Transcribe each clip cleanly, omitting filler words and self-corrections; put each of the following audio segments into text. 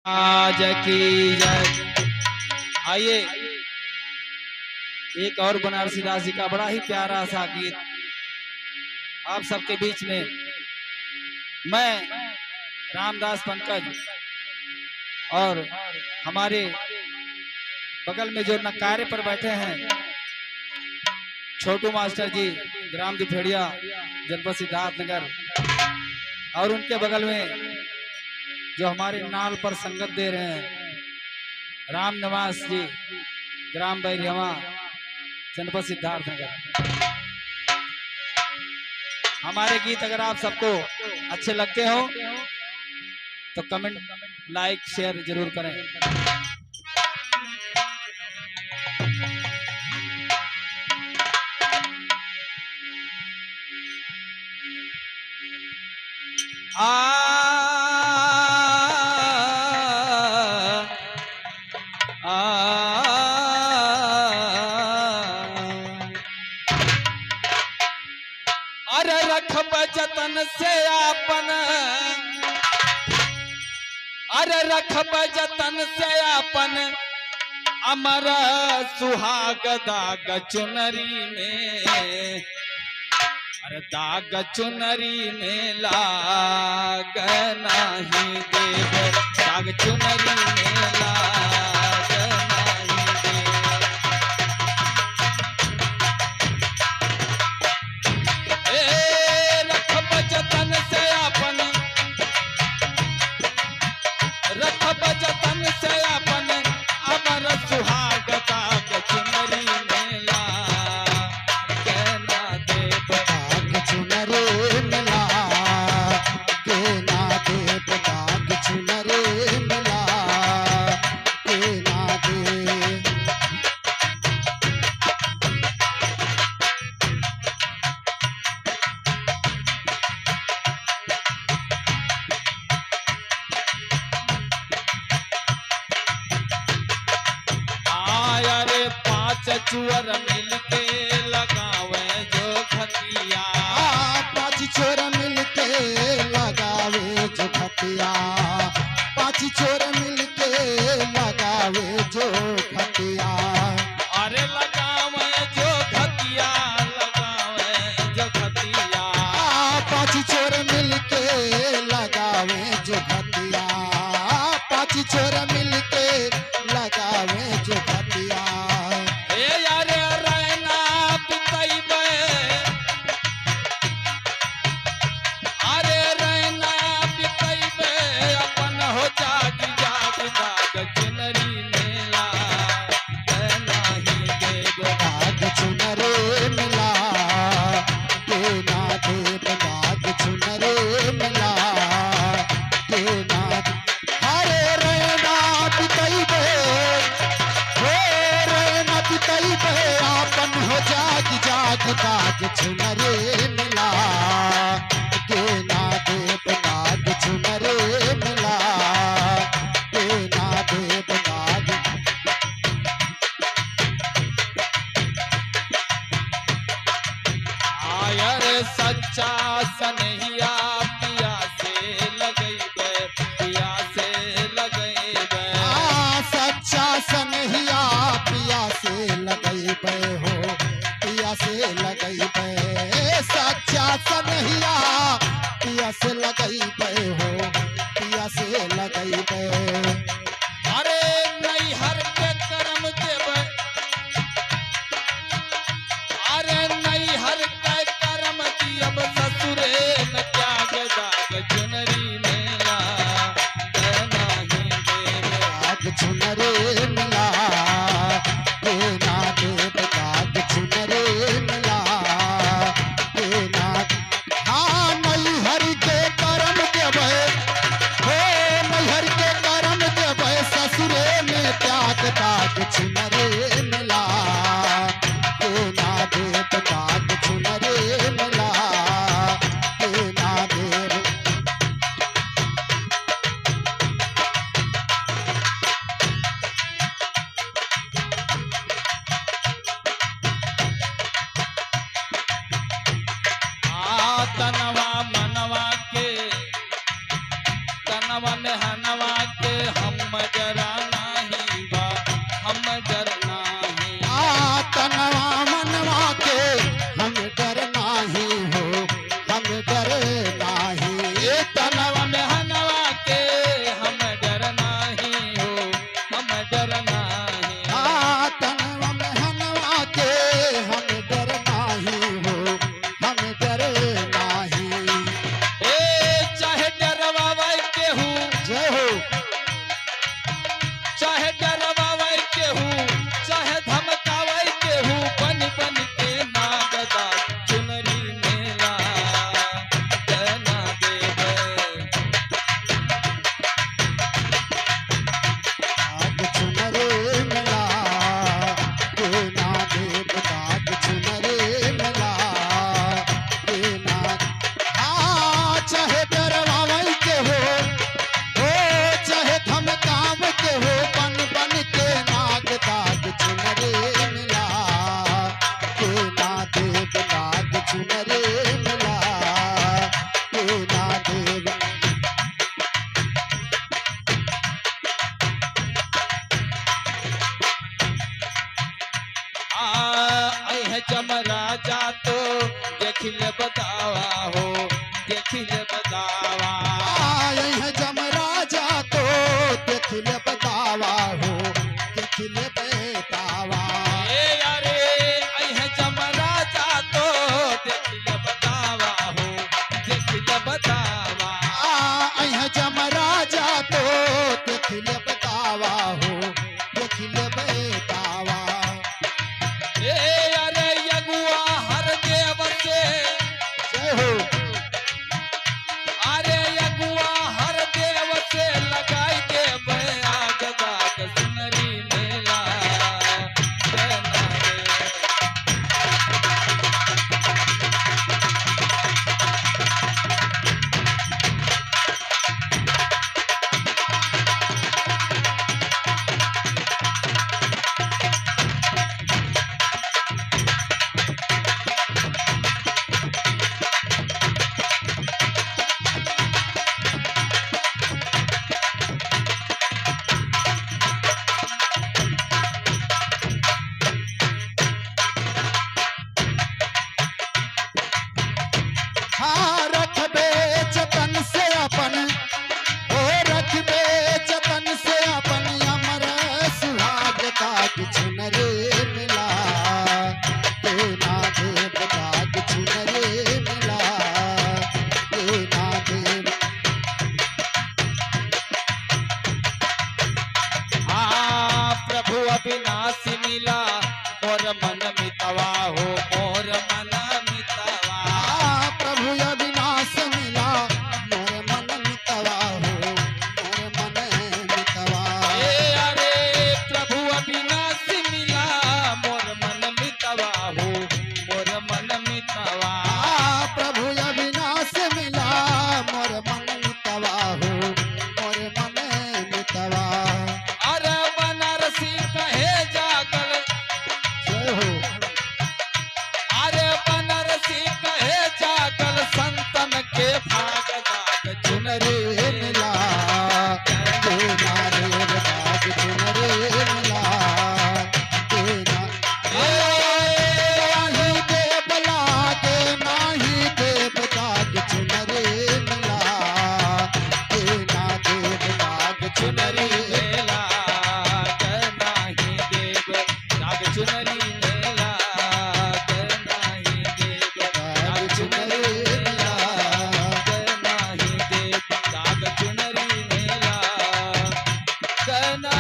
आज की जय। आइए एक और बनारसी दास जी का बड़ा ही प्यारा सा गीत आप सबके बीच में। मैं रामदास पंकज और हमारे बगल में जो नकारे पर बैठे हैं छोटू मास्टर जी, ग्राम दुफेड़िया, जनपद सिद्धार्थनगर, और उनके बगल में जो हमारे नाल पर संगत दे रहे हैं राम निवास जी, ग्राम बैरियवा, जनपद सिद्धार्थनगर। हमारे गीत अगर आप सबको अच्छे लगते हो तो कमेंट, लाइक, शेयर जरूर करें। अरे रखब जतन से आपन, अरे रखब जतन से आपन, अमर सुहाग दाग चुनरी में, अरे दाग चुनरी में लाग नहीं देव, दाग चुनरी में लाग नहीं देव। रखब जतन से अपन, रखब जतन से अपन, अमर सुहाग दाग चुनरी में लाग ना देव, दाग चुनरी मिला के ना देव, दाग चुनरी मिला के ना देव। आया रे पांच चुअर मिलके लगावे जो खतिया, पाँच छोर मिलके लगावे जो खतिया, पाँच छोर मिलके लगावे जो खतिया। अरे लगावे जो खतिया, लगावे जो खतिया। पाँच छोर मिलके लगावे जो खतिया, पाँच छोर मिलके लगावे जो खतिया। ए यार रैना बितैबे, अरे रैना बितैबे, अपन हो जाग जाग दाग चुनरी में लाग नहीं देव, दाग चुनरे मिला के ना देव, दाग चुनरे मिला के ना देव। अरे रैना बितैबे, हो रैना बितैबे, आपन हो जाग जाग दाग चुनरे मिला के ना देव, दाग चुनरे मिला के ना देव, दाग। आयर सच्चा सनहिया पिया से लगैबे, पिया से लगैबे। सच्चा सनहिया पिया से लगैबे हो, पिया से लगैबे, सच्चा सनहिया पिया से लगैबे हो, पिया से लगैबे। अरे नैहर के कर्म देवे, अरे नैहर के कर्म दियब, ससुरे न त्याग दाग चुनरी में लाग नहीं देव, दाग चुनरे मिला के ना देव, दाग चुनरे मिला के ना। हाँ नैहर के कर्म देवे, हो नैहर के कर्म देवे, ससुरे में त्याग दाग चुनरे मिला के ना देव, दाग चुनरे मिला के ना देव। है जमराजा तो देख ले बतावा हो, देख ले बतावा। आए हैं जमराजा तो देख ले बतावा हो, देख ले बतावा। अरे आई है जमराजा तो देख ले बतावा हो, देख ले बतावा। आए हैं जमराजा तो देख ले बतावा हो, देख ले बतावा। अरे यगुआ हर देव से, जय हो। अरे यगुआ हर देव से लगाई दे आग दाग सुनरी मेला देना रे। हाँ रखबे जतन से अपन, ओ रखबे जतन से अपन, अमर सुहाग का कुछ न रे मिला, देना देव का कुछ न रे मिला, देना देव। हाँ प्रभु अविनाशी मिला मोर मन मितवा हो, मोर मन मितवा। प्रभु अविनाश मिला मोर मन मितवा हो, मोर मन मितवा। अरे प्रभु अविनाशी मिला मोर मन मितवा हो, मोर मन मितवा। प्रभु अविनाश मिला मोर मन मितवा हो, मोर मन मितवा। अरे बनारसी कहे जागल, जय हो। अरे बनारसी कहे जागल संतन के भाग दाग चुनरी रे मिला, देना देव का कुछ न रे मिला, देना। नाही देव लागे, नाही देव का कुछ न रे मिला, देना देव का कुछ न चुनरी रे। मेला करना ही देव दाग चुनरी मेला करना ही देव दाग चुनरी मेला करना ही देव दाग चुनरी मेला करना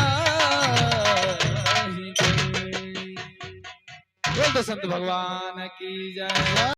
ही देव। बोल दो संत भगवान की जय।